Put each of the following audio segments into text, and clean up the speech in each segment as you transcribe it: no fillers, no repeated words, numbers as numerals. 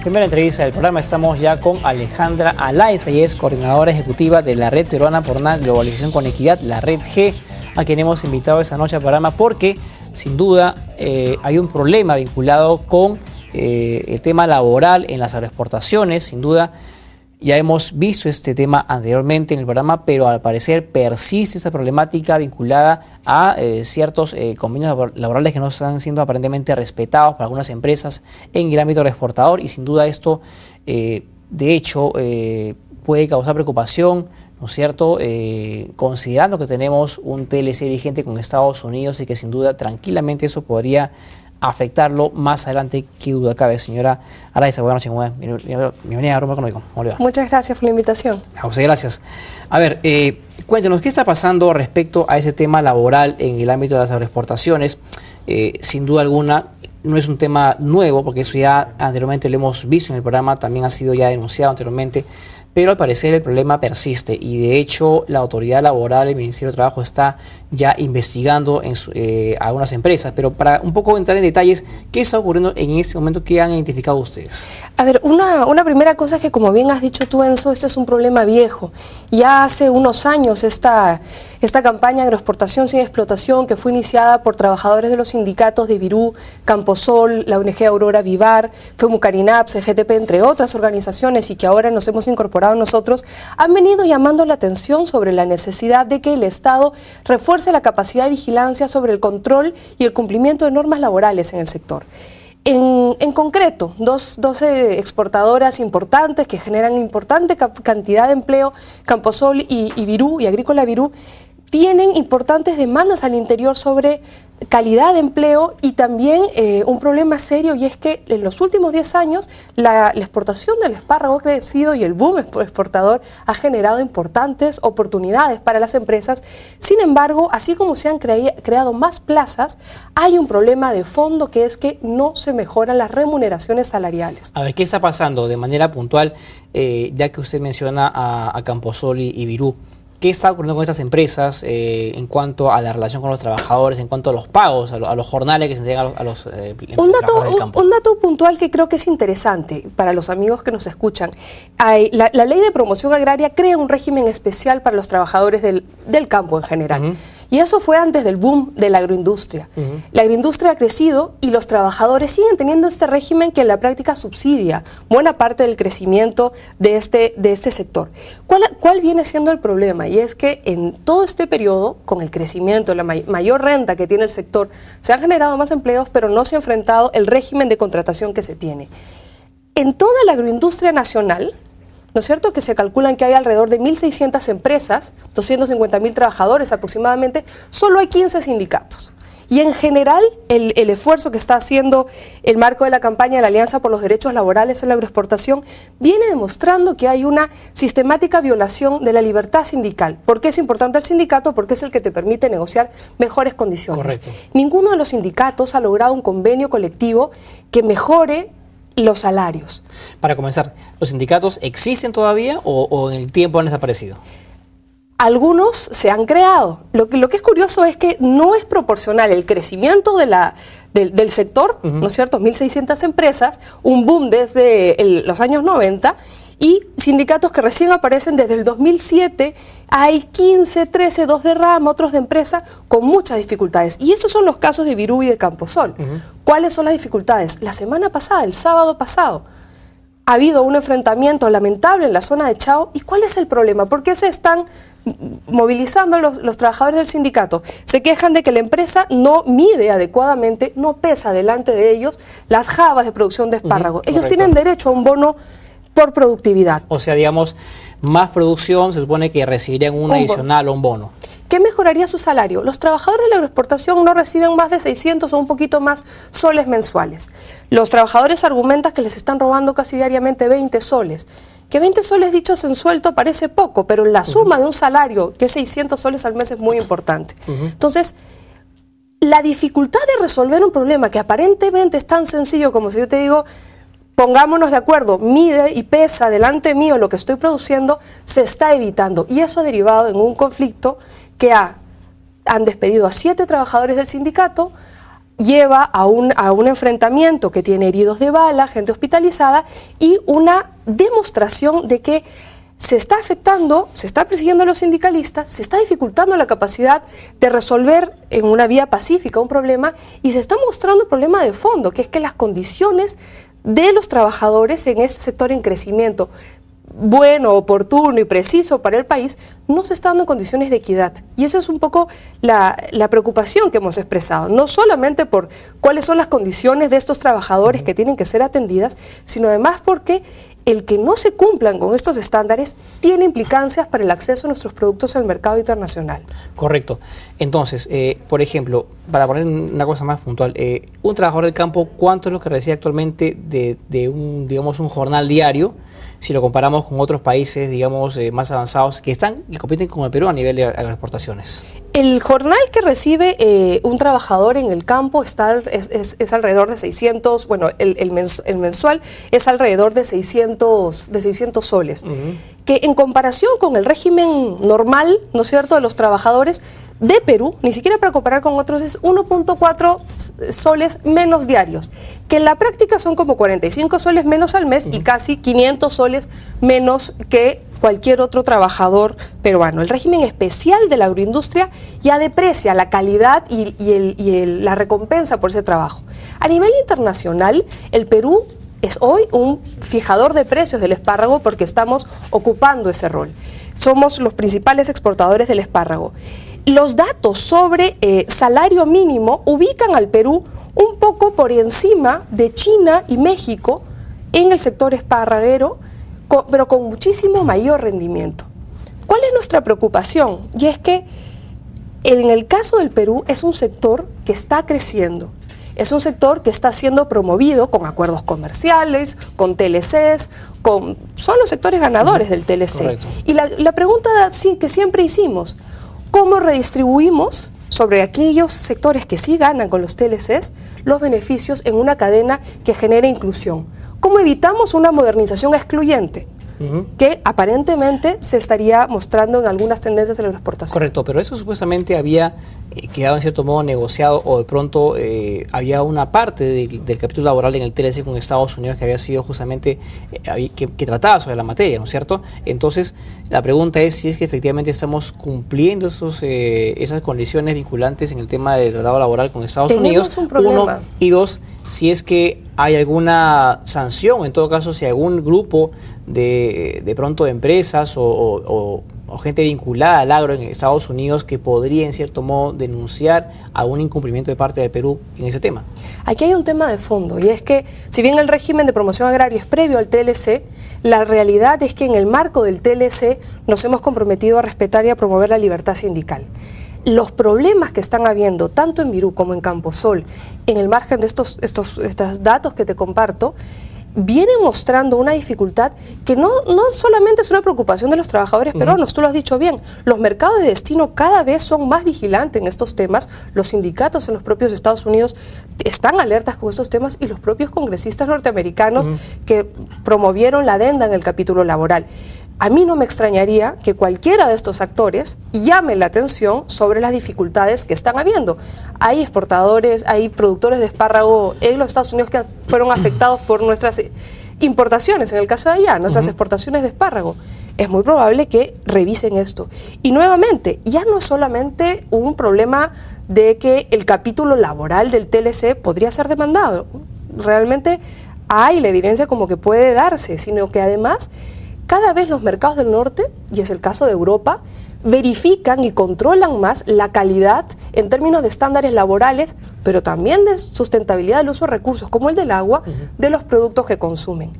primera entrevista del programa estamos ya con Alejandra Aláez, ella es coordinadora ejecutiva de la Red Peruana por una Globalización con Equidad, la Red G, a quien hemos invitado esta noche al programa porque sin duda hay un problema vinculado con el tema laboral en las agroexportaciones. Sin duda ya hemos visto este tema anteriormente en el programa, pero al parecer persiste esta problemática vinculada a ciertos convenios laborales que no están siendo aparentemente respetados por algunas empresas en el ámbito agroexportador, y sin duda esto de hecho puede causar preocupación, ¿no es cierto?, considerando que tenemos un TLC vigente con Estados Unidos y que sin duda tranquilamente eso podría afectarlo más adelante. Qué duda cabe. Señora Aláez, buenas noches, bienvenida a Rumbo Económico. ¿Cómo le va? Muchas gracias por la invitación. A usted gracias. A ver, cuéntenos, ¿qué está pasando respecto a ese tema laboral en el ámbito de las agroexportaciones? Sin duda alguna, no es un tema nuevo, porque eso ya anteriormente lo hemos visto en el programa, también ha sido ya denunciado anteriormente, pero al parecer el problema persiste y de hecho la autoridad laboral, el Ministerio de Trabajo, está ya investigando en algunas empresas. Pero para un poco entrar en detalles, ¿qué está ocurriendo en este momento? ¿Qué han identificado ustedes? A ver, una primera cosa es que, como bien has dicho tú, Enzo, este es un problema viejo. Ya hace unos años esta campaña de agroexportación sin explotación, que fue iniciada por trabajadores de los sindicatos de Virú, Camposol, la ONG Aurora Vivar, FEMUCARINAP, CGTP, entre otras organizaciones, y que ahora nos hemos incorporado nosotros, han venido llamando la atención sobre la necesidad de que el Estado refuerce la capacidad de vigilancia sobre el control y el cumplimiento de normas laborales en el sector. En concreto, dos exportadoras importantes que generan importante cantidad de empleo, Camposol y Virú, y Agrícola Virú, tienen importantes demandas al interior sobre calidad de empleo y también un problema serio, y es que en los últimos 10 años la exportación del espárrago ha crecido y el boom exportador ha generado importantes oportunidades para las empresas. Sin embargo, así como se han creado más plazas, hay un problema de fondo, que es que no se mejoran las remuneraciones salariales. A ver, ¿qué está pasando de manera puntual, ya que usted menciona a Camposol y Virú? ¿Qué está ocurriendo con estas empresas en cuanto a la relación con los trabajadores, en cuanto a los pagos, a los jornales que se entregan a los trabajadores del campo? Un dato puntual que creo que es interesante para los amigos que nos escuchan. La Ley de Promoción Agraria crea un régimen especial para los trabajadores del campo en general. Y eso fue antes del boom de la agroindustria. La agroindustria ha crecido y los trabajadores siguen teniendo este régimen que en la práctica subsidia buena parte del crecimiento de este sector. ¿Cuál viene siendo el problema? Y es que en todo este periodo, con el crecimiento, la mayor renta que tiene el sector, se han generado más empleos, pero no se ha enfrentado el régimen de contratación que se tiene. En toda la agroindustria nacional, ¿no es cierto?, que se calculan que hay alrededor de 1.600 empresas, 250.000 trabajadores aproximadamente, solo hay 15 sindicatos. Y en general el esfuerzo que está haciendo el marco de la campaña de la Alianza por los Derechos Laborales en la Agroexportación viene demostrando que hay una sistemática violación de la libertad sindical. ¿Por qué es importante el sindicato? Porque es el que te permite negociar mejores condiciones. Correcto. Ninguno de los sindicatos ha logrado un convenio colectivo que mejore los salarios. Para comenzar, ¿los sindicatos existen todavía o en el tiempo han desaparecido? Algunos se han creado. Lo que es curioso es que no es proporcional el crecimiento del sector, ¿no es cierto? 1.600 empresas, un boom desde los años 90, y sindicatos que recién aparecen desde el 2007, hay 15, 13, 2 de rama, otros de empresa, con muchas dificultades. Y estos son los casos de Virú y de Camposol. ¿Cuáles son las dificultades? La semana pasada, el sábado pasado, ha habido un enfrentamiento lamentable en la zona de Chao. ¿Y cuál es el problema? ¿Por qué se están movilizando los trabajadores del sindicato? Se quejan de que la empresa no mide adecuadamente, no pesa delante de ellos las jabas de producción de espárragos. Ellos tienen derecho a un bono por productividad. O sea, digamos, más producción, se supone que recibirían un adicional o un bono. ¿Qué mejoraría su salario? Los trabajadores de la agroexportación no reciben más de 600 o un poquito más soles mensuales. Los trabajadores argumentan que les están robando casi diariamente 20 soles. Que 20 soles dichos en sueldo parece poco, pero la suma de un salario que es 600 soles al mes es muy importante. Entonces, la dificultad de resolver un problema que aparentemente es tan sencillo como si yo te digo, pongámonos de acuerdo, mide y pesa delante mío lo que estoy produciendo, se está evitando. Y eso ha derivado en un conflicto que han despedido a 7 trabajadores del sindicato, lleva a un enfrentamiento que tiene heridos de bala, gente hospitalizada y una demostración de que se está afectando, se está persiguiendo a los sindicalistas, se está dificultando la capacidad de resolver en una vía pacífica un problema y se está mostrando un problema de fondo, que es que las condiciones de los trabajadores en este sector en crecimiento bueno, oportuno y preciso para el país, no se está dando en condiciones de equidad. Y esa es un poco la preocupación que hemos expresado, no solamente por cuáles son las condiciones de estos trabajadores que tienen que ser atendidas, sino además porque el que no se cumplan con estos estándares tiene implicancias para el acceso a nuestros productos al mercado internacional. Correcto. Entonces, por ejemplo, para poner una cosa más puntual, un trabajador del campo, ¿cuánto es lo que recibe actualmente de un jornal diario? Si lo comparamos con otros países, digamos, más avanzados que compiten con el Perú a nivel de agroexportaciones. El jornal que recibe un trabajador en el campo es alrededor de 600, bueno, el mensual es alrededor de 600 soles, que en comparación con el régimen normal, ¿no es cierto?, de los trabajadores de Perú, ni siquiera para comparar con otros, es 1.4 soles menos diarios, que en la práctica son como 45 soles menos al mes y casi 500 soles menos que cualquier otro trabajador peruano. El régimen especial de la agroindustria ya deprecia la calidad y la recompensa por ese trabajo. A nivel internacional, el Perú es hoy un fijador de precios del espárrago porque estamos ocupando ese rol. Somos los principales exportadores del espárrago. Los datos sobre salario mínimo ubican al Perú un poco por encima de China y México en el sector esparraguero, pero con muchísimo mayor rendimiento. ¿Cuál es nuestra preocupación? Y es que en el caso del Perú es un sector que está creciendo, es un sector que está siendo promovido con acuerdos comerciales, con TLCs, son los sectores ganadores del TLC. Correcto. Y la pregunta que siempre hicimos, ¿cómo redistribuimos sobre aquellos sectores que sí ganan con los TLCs los beneficios en una cadena que genere inclusión? ¿Cómo evitamos una modernización excluyente? Que aparentemente se estaría mostrando en algunas tendencias de la agroexportación. Correcto, pero eso supuestamente había quedado en cierto modo negociado o de pronto había una parte del capítulo laboral en el TLC con Estados Unidos que había sido justamente, que trataba sobre la materia, ¿no es cierto? Entonces, la pregunta es si es que efectivamente estamos cumpliendo esas condiciones vinculantes en el tema del tratado laboral con Estados Unidos. Un problema. Uno, y dos, si es que hay alguna sanción, en todo caso, si algún grupo de pronto de empresas o gente vinculada al agro en Estados Unidos que podría en cierto modo denunciar algún incumplimiento de parte del Perú en ese tema. Aquí hay un tema de fondo y es que si bien el régimen de promoción agraria es previo al TLC, la realidad es que en el marco del TLC nos hemos comprometido a respetar y a promover la libertad sindical. Los problemas que están habiendo tanto en Virú como en Camposol, en el margen de estos datos que te comparto, vienen mostrando una dificultad que no solamente es una preocupación de los trabajadores peruanos, tú lo has dicho bien, los mercados de destino cada vez son más vigilantes en estos temas, los sindicatos en los propios Estados Unidos están alertas con estos temas y los propios congresistas norteamericanos que promovieron la adenda en el capítulo laboral. A mí no me extrañaría que cualquiera de estos actores llame la atención sobre las dificultades que están habiendo. Hay exportadores, hay productores de espárrago en los Estados Unidos que fueron afectados por nuestras importaciones, en el caso de allá, nuestras exportaciones de espárrago. Es muy probable que revisen esto. Y nuevamente, ya no es solamente un problema de que el capítulo laboral del TLC podría ser demandado. Realmente hay la evidencia como que puede darse, sino que además cada vez los mercados del norte, y es el caso de Europa, verifican y controlan más la calidad en términos de estándares laborales, pero también de sustentabilidad del uso de recursos, como el del agua, de los productos que consumen.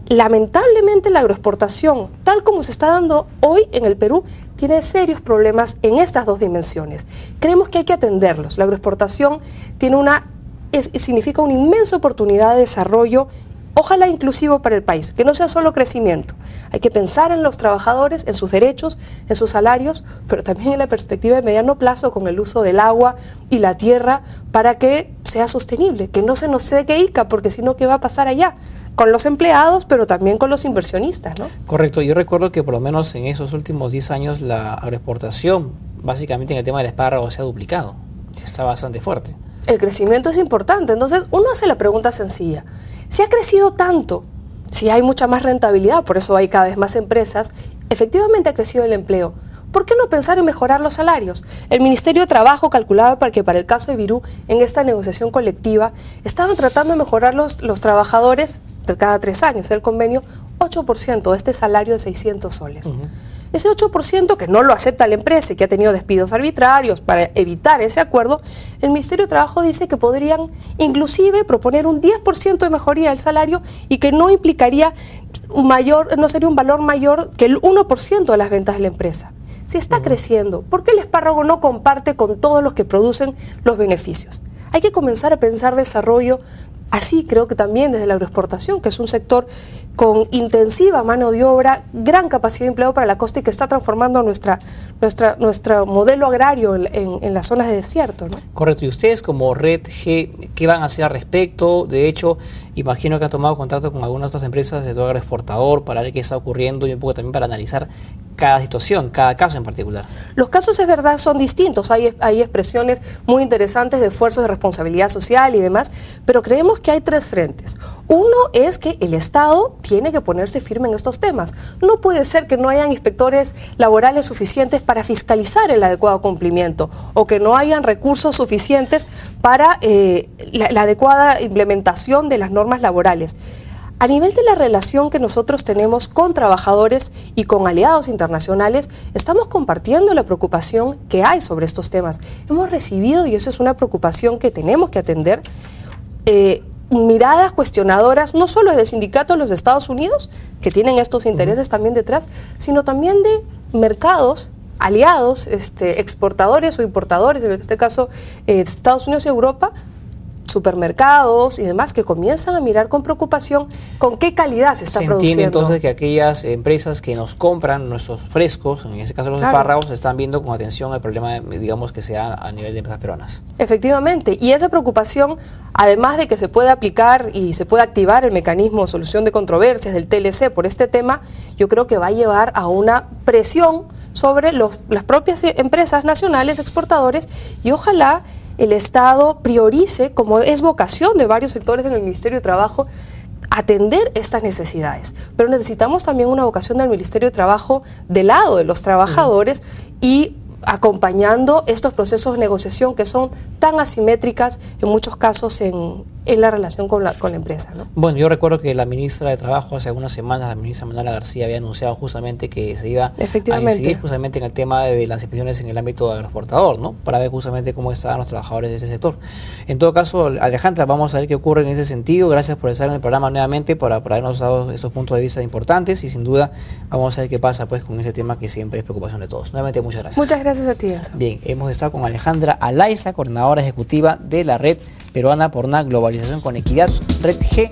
Lamentablemente la agroexportación, tal como se está dando hoy en el Perú, tiene serios problemas en estas dos dimensiones. Creemos que hay que atenderlos. La agroexportación significa una inmensa oportunidad de desarrollo, ojalá inclusivo para el país, que no sea solo crecimiento. Hay que pensar en los trabajadores, en sus derechos, en sus salarios, pero también en la perspectiva de mediano plazo con el uso del agua y la tierra para que sea sostenible, que no se nos seque Ica, porque si no, ¿qué va a pasar allá? Con los empleados, pero también con los inversionistas, ¿no? Correcto. Yo recuerdo que por lo menos en esos últimos 10 años la agroexportación, básicamente en el tema del espárrago, se ha duplicado. Está bastante fuerte. el crecimiento es importante. Entonces uno hace la pregunta sencilla: si ha crecido tanto, si hay mucha más rentabilidad, por eso hay cada vez más empresas, efectivamente ha crecido el empleo, ¿por qué no pensar en mejorar los salarios? El Ministerio de Trabajo calculaba que para el caso de Virú, en esta negociación colectiva, estaban tratando de mejorar los trabajadores de cada 3 años, el convenio, 8% de este salario de 600 soles. Ese 8% que no lo acepta la empresa y que ha tenido despidos arbitrarios para evitar ese acuerdo, el Ministerio de Trabajo dice que podrían inclusive proponer un 10% de mejoría del salario y que no implicaría no sería un valor mayor que el 1% de las ventas de la empresa. Si está creciendo, ¿por qué el espárrago no comparte con todos los que producen los beneficios? Hay que comenzar a pensar desarrollo así, creo que también desde la agroexportación, que es un sector con intensiva mano de obra, gran capacidad de empleo para la costa y que está transformando nuestro modelo agrario en las zonas de desierto, ¿no? Correcto. ¿Y ustedes como Red G, qué van a hacer al respecto? De hecho, imagino que han tomado contacto con algunas otras empresas de todo agroexportador para ver qué está ocurriendo y un poco también para analizar cada situación, cada caso en particular. Los casos, es verdad, son distintos. Hay expresiones muy interesantes de esfuerzos de responsabilidad social y demás, pero creemos que hay 3 frentes. Uno es que el Estado tiene que ponerse firme en estos temas. No puede ser que no hayan inspectores laborales suficientes para fiscalizar el adecuado cumplimiento o que no hayan recursos suficientes para la adecuada implementación de las normas laborales. A nivel de la relación que nosotros tenemos con trabajadores y con aliados internacionales, estamos compartiendo la preocupación que hay sobre estos temas. Hemos recibido, y eso es una preocupación que tenemos que atender, miradas cuestionadoras, no solo de sindicatos de los Estados Unidos, que tienen estos intereses también detrás, sino también de mercados aliados, exportadores o importadores, en este caso Estados Unidos y Europa, supermercados y demás, que comienzan a mirar con preocupación con qué calidad se está produciendo. Se entiende entonces que aquellas empresas que nos compran nuestros frescos, en este caso los espárragos, están viendo con atención el problema, digamos, que sea a nivel de empresas peruanas. Efectivamente, y esa preocupación, además de que se puede aplicar y se puede activar el mecanismo de solución de controversias del TLC por este tema, yo creo que va a llevar a una presión sobre las propias empresas nacionales exportadores y ojalá el Estado priorice, como es vocación de varios sectores en el Ministerio de Trabajo, atender estas necesidades. Pero necesitamos también una vocación del Ministerio de Trabajo del lado de los trabajadores y acompañando estos procesos de negociación que son tan asimétricas en muchos casos en la relación con la empresa, ¿no? Bueno, yo recuerdo que la ministra de Trabajo hace algunas semanas, la ministra Manuela García, había anunciado justamente que se iba a incidir justamente en el tema de las inspecciones en el ámbito agroexportador, ¿no? Para ver justamente cómo estaban los trabajadores de ese sector. En todo caso, Alejandra, vamos a ver qué ocurre en ese sentido. Gracias por estar en el programa nuevamente, por habernos dado esos puntos de vista importantes y sin duda vamos a ver qué pasa pues con ese tema que siempre es preocupación de todos. Nuevamente, muchas gracias. Muchas gracias a ti, Enzo. Bien, hemos estado con Alejandra Alaiza, coordinadora ejecutiva de la Red Peruana por una Globalización con Equidad, Red G.